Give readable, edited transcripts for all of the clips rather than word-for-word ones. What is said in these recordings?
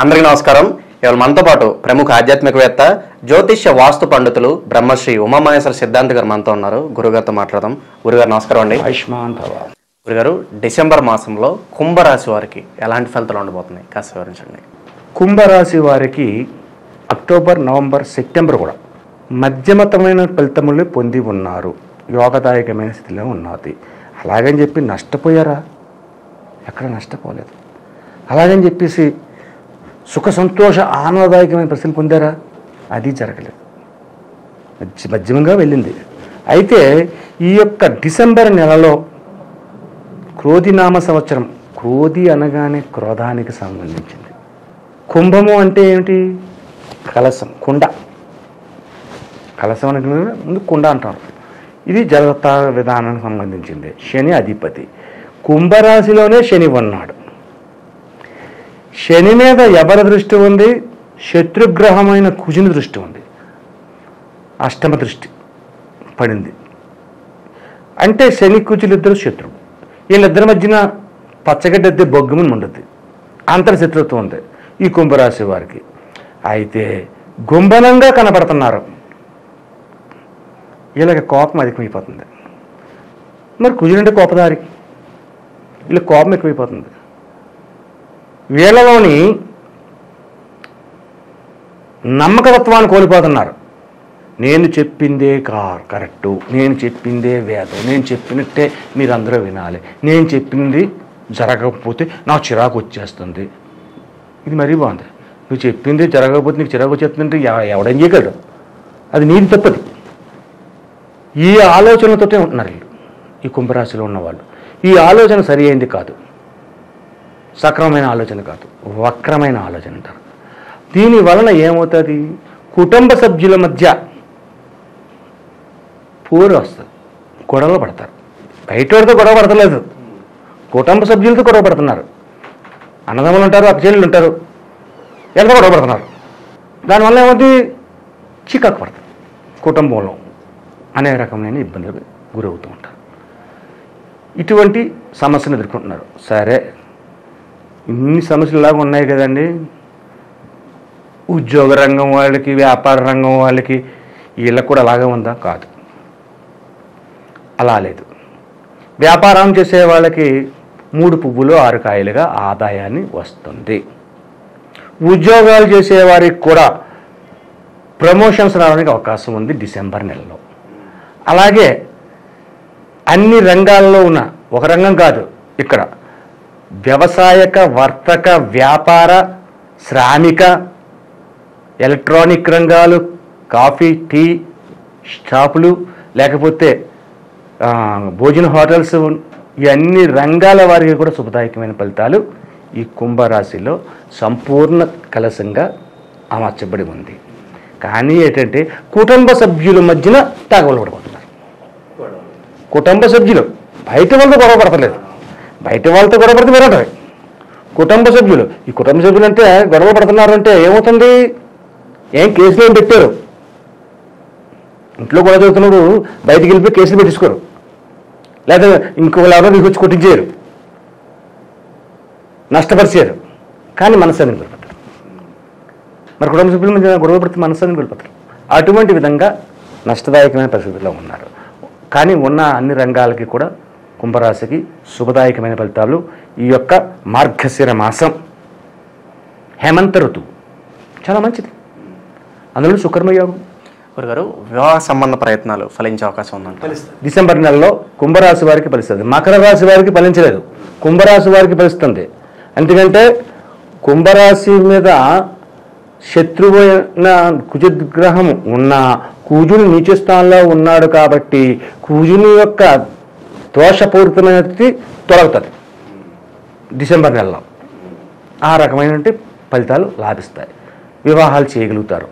అందరికీ నమస్కారం. ఇవాళ మనతో పాటు ప్రముఖ ఆధ్యాత్మికవేత్త జ్యోతిష్య వాస్తు పండితులు బ్రహ్మశ్రీ ఉమామహేశ్వర సిద్ధాంత గారు మనతో ఉన్నారు. గురుగారితో మాట్లాడదాం. గురుగారు నమస్కారం అండి. ఆయుష్మాన్ భవ. గురుగారు, డిసెంబర్ మాసంలో కుంభరాశి వారికి ఎలాంటి ఫలితాలు ఉండబోతున్నాయి కాస్త వివరించండి. కుంభరాశి వారికి అక్టోబర్, నవంబర్, సెప్టెంబర్ కూడా మధ్యమతమైన ఫలితములు పొంది ఉన్నారు. యోగదాయకమైన స్థితిలో ఉన్నది. అలాగని చెప్పి నష్టపోయారా? ఎక్కడ నష్టపోలేదు. అలాగని చెప్పేసి సుఖ సంతోష ఆనందదాయకమైన పరిస్థితులు పొందారా? అది జరగలేదు. మధ్యమంగా వెళ్ళింది. అయితే ఈ యొక్క డిసెంబర్ నెలలో క్రోధినామ సంవత్సరం, క్రోధి అనగానే క్రోధానికి సంబంధించింది. కుంభము అంటే ఏమిటి? కలశం, కుండ. కలశం అనగా ముందు కుండ అంటారు. ఇది జగత విధానానికి సంబంధించింది. శని అధిపతి. కుంభరాశిలోనే శని ఉన్నాడు. శని మీద ఎవరి దృష్టి ఉంది? శత్రుగ్రహమైన కుజుని దృష్టి ఉంది. అష్టమ దృష్టి పడింది. అంటే శని కుజులిద్దరు శత్రువు. వీళ్ళిద్దరి మధ్యన పచ్చగడ్డెద్ది బొగ్గుమని ఉండద్ది. అంతర్శత్రుత్వం ఉంది ఈ కుంభరాశి వారికి. అయితే గుంభనంగా కనపడుతున్నారు. వీళ్ళకి కోపం అధికమైపోతుంది. మరి కుజునంటే కోపదారి, వీళ్ళకి కోపం ఎక్కువైపోతుంది. వీళ్ళలోని నమ్మకతత్వాన్ని కోల్పోతున్నారు. నేను చెప్పిందే కరెక్టు, నేను చెప్పిందే వేదం, నేను చెప్పినట్టే మీరందరూ వినాలి, నేను చెప్పింది జరగకపోతే నాకు చిరాకు వచ్చేస్తుంది. ఇది మరీ బాగుంది. నువ్వు చెప్పింది జరగకపోతే నీకు చిరాకు వచ్చేస్తుందంటే ఎవడేం చేయగలడు? అది నీది తప్పది. ఈ ఆలోచనలతోటే ఉంటున్నారు వీళ్ళు, ఈ కుంభరాశిలో ఉన్నవాళ్ళు. ఈ ఆలోచన సరి అయింది కాదు, సక్రమమైన ఆలోచన కాదు, వక్రమైన ఆలోచన అంటారు. దీని వలన ఏమవుతుంది? కుటుంబ సభ్యుల మధ్య పోరు వస్తుంది, గొడవలు పడతారు. బయటవాడితో గొడవ పడతలేదు, కుటుంబ సభ్యులతో గొడవ పడుతున్నారు. అన్నదమ్ములు ఉంటారు, అక్కచెల్లెలు ఉంటారు, ఎంత గొడవ పడుతున్నారు. దానివల్ల ఏమవుతుంది? చికాకు పడతారు. కుటుంబంలో అనేక రకమైన ఇబ్బందులకు గురవుతూ ఉంటారు. ఇటువంటి సమస్యను ఎదుర్కొంటున్నారు. సరే, ఇన్ని సమస్యలు ఇలాగ ఉన్నాయి కదండి. ఉద్యోగ రంగం వాళ్ళకి, వ్యాపార రంగం వాళ్ళకి, వీళ్ళకి కూడా అలాగే ఉందా? కాదు, అలా లేదు. వ్యాపారం చేసే వాళ్ళకి 3 పువ్వులు 6 కాయలుగా ఆదాయాన్ని వస్తుంది. ఉద్యోగాలు చేసేవారికి కూడా ప్రమోషన్స్ రావడానికి అవకాశం ఉంది డిసెంబర్ నెలలో. అలాగే అన్ని రంగాల్లో ఉన్న, ఒక రంగం కాదు, ఇక్కడ వ్యవసాయక, వర్తక, వ్యాపార, శ్రామిక, ఎలక్ట్రానిక్ రంగాలు, కాఫీ, టీ షాపులు, లేకపోతే భోజన హోటల్స్, ఈ అన్ని రంగాల వారికి కూడా శుభదాయకమైన ఫలితాలు ఈ కుంభరాశిలో సంపూర్ణ కలశంగా అమర్చబడి ఉంది. కానీ ఏంటంటే కుటుంబ సభ్యుల మధ్యన తగవలు పడిపోతున్నారు. కుటుంబ సభ్యులు బయట వాళ్ళతో గొడవ పడతలేదు. బయట వాళ్ళతో గొడవ పడితే వేరే కుటుంబ సభ్యులు. ఈ కుటుంబ సభ్యులు అంటే గొడవ పడుతున్నారు అంటే ఏమవుతుంది? ఏం కేసులు ఏం పెట్టారు? ఇంట్లో గొడవ చదువుతున్నాడు బయటికి వెళ్ళిపోయి కేసులు పెట్టించుకోరు, లేదా ఇంకొకరు ఎవరో తీసుకొచ్చి కొట్టించారు, నష్టపరిచారు. కానీ మనశ్శాంతిని కోల్పోతారు. మరి కుటుంబ సభ్యుల మధ్య గొడవ పడితే మనశ్శాంతిని కోల్పోతారు. అటువంటి విధంగా నష్టదాయకమైన పరిస్థితుల్లో ఉన్నారు. కానీ ఉన్న అన్ని రంగాలకి కూడా కుంభరాశికి శుభదాయకమైన ఫలితాలు. ఈ యొక్క మార్గశిర మాసం, హేమంత ఋతువు చాలా మంచిది. అందులో శుక్రమయోగం. గురుగారు, వివాహ సంబంధ ప్రయత్నాలు ఫలించే అవకాశం ఉందంట. డిసెంబర్ నెలలో కుంభరాశి వారికి ఫలిస్తుంది. మకర రాశి వారికి ఫలించలేదు, కుంభరాశి వారికి ఫలిస్తుంది. ఎందుకంటే కుంభరాశి మీద శత్రువైన కుజగ్రహం ఉన్న కుజుని నీచ స్థానంలో ఉన్నాడు కాబట్టి కుజుని యొక్క దోషపూరితమైనది తొలగుతుంది డిసెంబర్ నెలలో. ఆ రకమైనటువంటి ఫలితాలు లాభిస్తాయి. వివాహాలు చేయగలుగుతారు.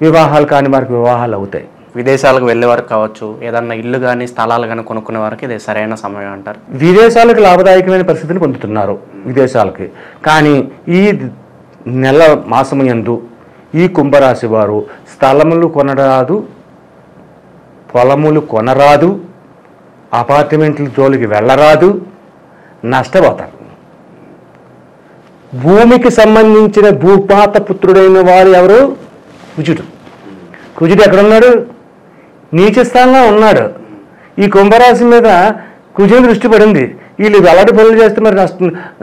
వివాహాలు కాని వారికి వివాహాలు అవుతాయి. విదేశాలకు వెళ్ళే వారికి కావచ్చు, ఏదన్నా ఇల్లు కానీ స్థలాలు కానీ కొనుక్కునే వారికి ఇది సరైన సమయం అంటారు. విదేశాలకు లాభదాయకమైన పరిస్థితిని పొందుతున్నారు విదేశాలకి. కానీ ఈ నెల మాసము యందు ఈ కుంభరాశి వారు స్థలములు కొనరాదు, పొలములు కొనరాదు, అపార్ట్మెంట్ల జోలికి వెళ్ళరాదు, నష్టపోతారు. భూమికి సంబంధించిన భూపాత పుత్రుడైన వాడు ఎవరు? కుజుడు. కుజుడు ఎక్కడున్నాడు? నీచ స్థానంలో ఉన్నాడు. ఈ కుంభరాశి మీద కుజుని దృష్టి పడింది. వీళ్ళు వెల్లడి పనులు చేస్తే మరి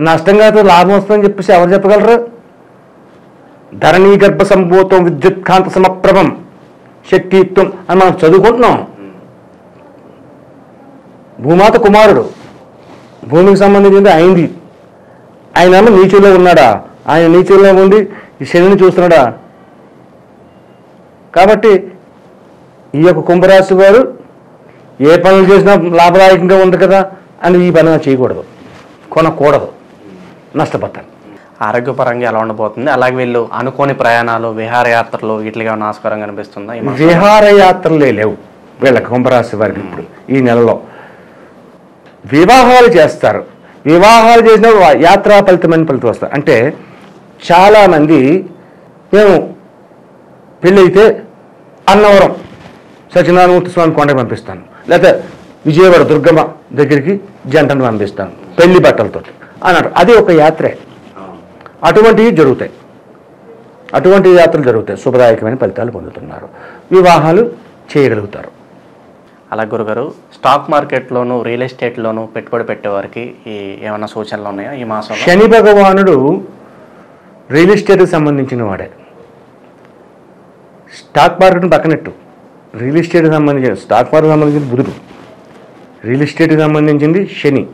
నష్టం కాదు లాభం వస్తుందని చెప్పేసి ఎవరు చెప్పగలరు? ధరణీ గర్భ సంభూతం విద్యుత్కాంత సమప్రభం శక్తిత్వం అని మనం చదువుకుంటున్నాం. భూమాత కుమారుడు, భూమికి సంబంధించింది అయింది. ఆయన నీచులో ఉన్నాడా? ఆయన నీచులో ఉండి ఈ శనిని చూస్తున్నాడా? కాబట్టి ఈ యొక్క కుంభరాశి వారు ఏ పనులు చేసినా లాభదాయకంగా ఉంది కదా అని ఈ పని చేయకూడదు, కొనకూడదు, నష్టపోతారు. ఆరోగ్యపరంగా ఎలా ఉండబోతుంది? అలాగే వీళ్ళు అనుకోని ప్రయాణాలు, విహారయాత్రలు వీటికి ఏమైనా ఆస్కారంగా అనిపిస్తుందా? విహారయాత్రలే లేవు వీళ్ళకి, కుంభరాశి వారికి. ఇప్పుడు ఈ నెలలో వివాహాలు చేస్తారు. వివాహాలు చేసిన యాత్రా ఫలితమైన ఫలితం వస్తారు. అంటే చాలామంది మేము పెళ్ళైతే అన్నవరం సత్యనారాయణమూర్తి స్వామి కొండకి పంపిస్తాను, లేకపోతే విజయవాడ దుర్గమ్మ దగ్గరికి జంటను పంపిస్తాను పెళ్లి బట్టలతో అన్నాడు. అది ఒక యాత్రే. అటువంటివి జరుగుతాయి, అటువంటి యాత్రలు జరుగుతాయి. శుభదాయకమైన ఫలితాలు పొందుతున్నారు, వివాహాలు చేయగలుగుతారు. అలా గురుగారు, స్టాక్ మార్కెట్లోను రియల్ ఎస్టేట్లోను పెట్టుబడి పెట్టేవారికి ఏమైనా సూచనలు ఉన్నాయా ఈ మాసంలో? శని భగవానుడు రియల్ ఎస్టేట్కి సంబంధించిన వాడే. స్టాక్ మార్కెట్ని పక్కనట్టు రియల్ ఎస్టేట్కి సంబంధించిన, స్టాక్ మార్కెట్కి సంబంధించిన బుధుడు, రియల్ ఎస్టేట్కి సంబంధించింది శని.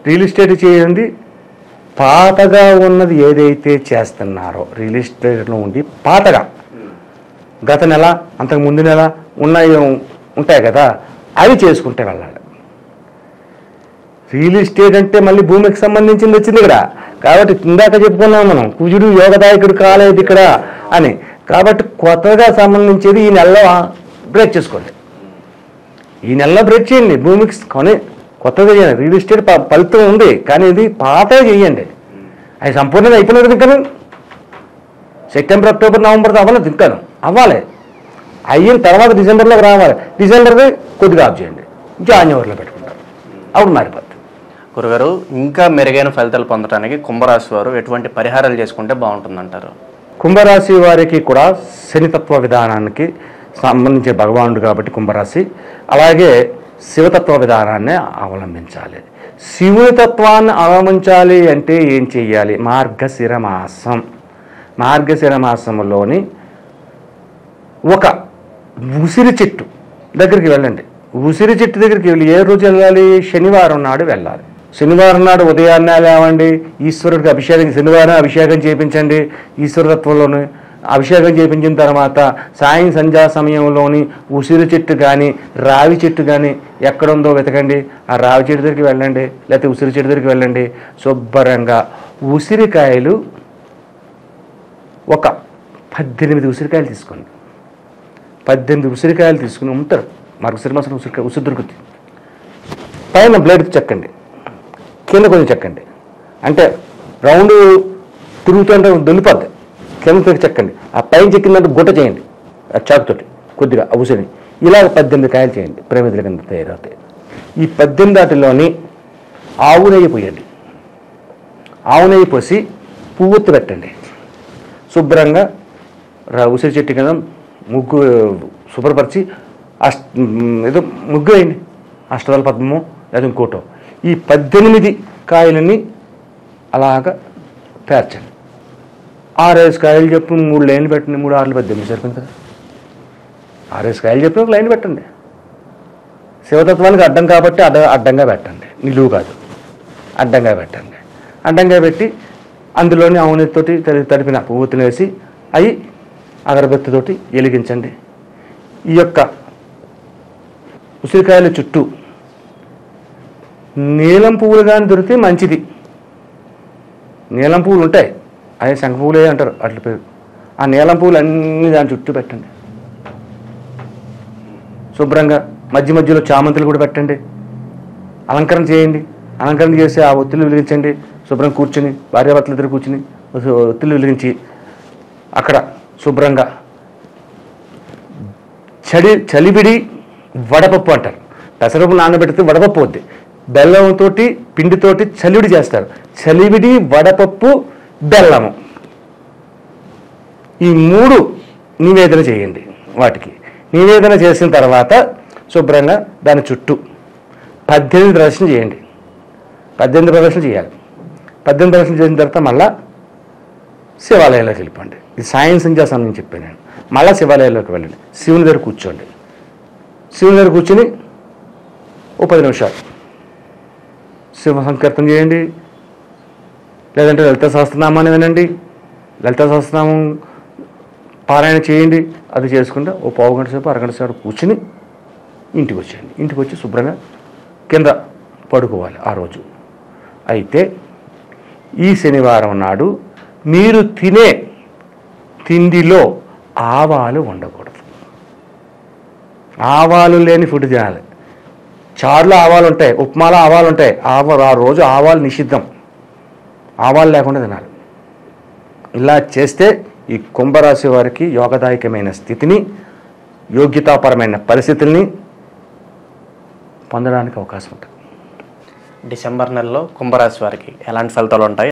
రియల్ ఎస్టేట్ చేయండి పాతగా ఉన్నది ఏదైతే చేస్తున్నారో రియల్ ఎస్టేట్లో ఉండి పాతగా గత నెల అంతకు ముందు నెల ఉన్నాయి ఉంటాయి కదా, అవి చేసుకుంటే వెళ్ళాలి. రియల్ ఎస్టేట్ అంటే మళ్ళీ భూమికి సంబంధించింది వచ్చింది ఇక్కడ. కాబట్టి ఇందాక చెప్పుకున్నాం మనం, కుజుడు యోగదాయకుడు కాలేదు ఇక్కడ అని. కాబట్టి కొత్తగా సంబంధించేది ఈ నెలలో బ్రేక్ చేసుకోండి, ఈ నెలలో బ్రేక్ చేయండి. భూమికి కొని కొత్తగా చేయండి. రియల్ ఎస్టేట్ ఫలితం ఉంది, కానీ ఇది పాతగా చేయండి. అది సంపూర్ణంగా అయిపోయినది ఇంకా సెప్టెంబర్ అక్టోబర్ నవంబర్ అవ్వలేదు, ఇంకా అవ్వాలి. అయిన తర్వాత డిసెంబర్లోకి రావాలి. డిసెంబర్కి కొద్దిగా ఆఫ్ చేయండి, జాన్యువరిలో పెట్టుకుంటారు, అప్పుడు మారిపోతుంది. గురుగారు, ఇంకా మెరుగైన ఫలితాలు పొందడానికి కుంభరాశి వారు ఎటువంటి పరిహారాలు చేసుకుంటే బాగుంటుందంటారు? కుంభరాశి వారికి కూడా శనితత్వ విధానానికి సంబంధించిన భగవానుడు కాబట్టి కుంభరాశి, అలాగే శివతత్వ విధానాన్ని అవలంబించాలి. శివుని తత్వాన్ని అవలంబించాలి అంటే ఏం చెయ్యాలి? మార్గశిర మాసం, మార్గశిర మాసంలోని ఒక ఉసిరి చెట్టు దగ్గరికి వెళ్ళండి. ఉసిరి చెట్టు దగ్గరికి వెళ్ళి ఏ రోజు వెళ్ళాలి? శనివారం నాడు వెళ్ళాలి. శనివారం నాడు ఉదయాన్నే లేవండి, ఈశ్వరుడికి అభిషేకం, శనివారం అభిషేకం చేయించండి. ఈశ్వరతత్వంలోని అభిషేకం చేయించిన తర్వాత సాయం సంధ్యా సమయంలోని ఉసిరి చెట్టు కానీ రావి చెట్టు కానీ ఎక్కడుందో వెతకండి. ఆ రావి చెట్టు దగ్గరికి వెళ్ళండి, లేకపోతే ఉసిరి చెట్టు దగ్గరికి వెళ్ళండి. శుభ్రంగా ఉసిరికాయలు ఒక 18 ఉసిరికాయలు తీసుకోండి. 18 ఉసిరికాయలు తీసుకుని ఉంటారు. మార్గశిర మాసం ఉసిరి దొరుకుతుంది. పైన బ్లేడ్ చెక్కండి, కింద కొంచెం చెక్కండి. అంటే రౌండ్ తిరుగుతుంటే దొల్లిపోద్ది. కింద చెక్కండి, ఆ పైన చెక్కిందంటే గుట్ట చేయండి ఆ చాకుతోటి కొద్దిగా ఆ ఉసిరిని. ఇలాగ 18 కాయలు చేయండి, ప్రమిదల కింద తయారవుతాయి. ఈ 18 వాటిలోని ఆవు నెయ్యి పోయండి. ఆవు నెయ్యి పోసి పువ్వొత్తి పెట్టండి. శుభ్రంగా ఉసిరి చెట్టు కింద ముగ్గు శుభ్రపరిచి ఏదో ముగ్గు వేయండి, అష్టదళ పద్మము లేదా ఇంకోటో. ఈ 18 కాయలని అలాగా పేర్చండి. 6 కాయలు చెప్పి 3 లైన్లు పెట్టండి. 3 6 18 సరిపోయింది కదా. 6 కాయలు చెప్పి ఒక లైన్ పెట్టండి. శివతత్వానికి అడ్డం కాబట్టి అడ్డంగా పెట్టండి, నిలువు కాదు, అడ్డంగా పెట్టండి. అడ్డంగా పెట్టి అందులోని ఆవునెత్తితోటి తడిపిన పువ్వుతుని వేసి అవి అగరబత్తితోటి వెలిగించండి. ఈ యొక్క ఉసిరికాయల చుట్టూ నీలం పువ్వులు కానీ దొరికితే మంచిది. నీలం పువ్వులు ఉంటాయి, అవి శంఖ పువ్వులే అంటారు అట్ల పేరు. ఆ నీలం పువ్వులు అన్నీ దాని చుట్టూ పెట్టండి. శుభ్రంగా మధ్య మధ్యలో చామంతులు కూడా పెట్టండి. అలంకరణ చేయండి. అలంకరణ చేసి ఆ ఒత్తులు వెలిగించండి. శుభ్రంగా కూర్చుని భార్యాభర్తల దగ్గర కూర్చుని ఒత్తులు వెలిగించి అక్కడ శుభ్రంగా చలివిడి వడపప్పు అంటారు. పెసరపప్పు నానబెడితే వడపప్పు వద్ది. బెల్లంతో పిండితోటి చలివిడి చేస్తారు. చలివిడి, వడపప్పు, బెల్లము, ఈ 3 నివేదన చేయండి. వాటికి నివేదన చేసిన తర్వాత శుభ్రంగా దాని చుట్టూ 18 ప్రదక్షిణ చేయండి. 18 ప్రదక్షిణ చేయాలి. 18 ప్రదక్షిణ చేసిన తర్వాత మళ్ళా శివాలయంలోకి వెళ్ళిపోండి. ఇది సాయం సంధ్యాసనం నేను చెప్పాను. నేను మళ్ళీ శివాలయంలోకి వెళ్ళండి. శివుని దగ్గర కూర్చోండి. శివుని దగ్గర కూర్చొని ఓ 10 నిమిషాలు శివ సంకీర్తన చేయండి. లేదంటే లలిత సహస్రనామాన్ని వినండి. లలిత సహస్రనామం పారాయణ చేయండి. అది చేసుకుంటే ఓ పావు గంట సేపు, అరగంట సేపు కూర్చుని ఇంటికి వచ్చేయండి. ఇంటికి వచ్చి శుభ్రంగా కింద పడుకోవాలి ఆ రోజు. అయితే ఈ శనివారం నాడు మీరు తినే తిండిలో ఆవాలు ఉండకూడదు. ఆవాలు లేని ఫుడ్ తినాలి. చారులో ఆవాలు ఉంటాయి, ఉప్మాలో ఆవాలు ఉంటాయి. ఆ రోజు ఆవాలు నిషిద్ధం. ఆవాలు లేకుండా తినాలి. ఇలా చేస్తే ఈ కుంభరాశి వారికి యోగదాయకమైన స్థితిని, యోగ్యతాపరమైన పరిస్థితుల్ని పొందడానికి అవకాశం ఉంటుంది. డిసెంబర్ నెలలో కుంభరాశి వారికి ఎలాంటి ఫలితాలు ఉంటాయి?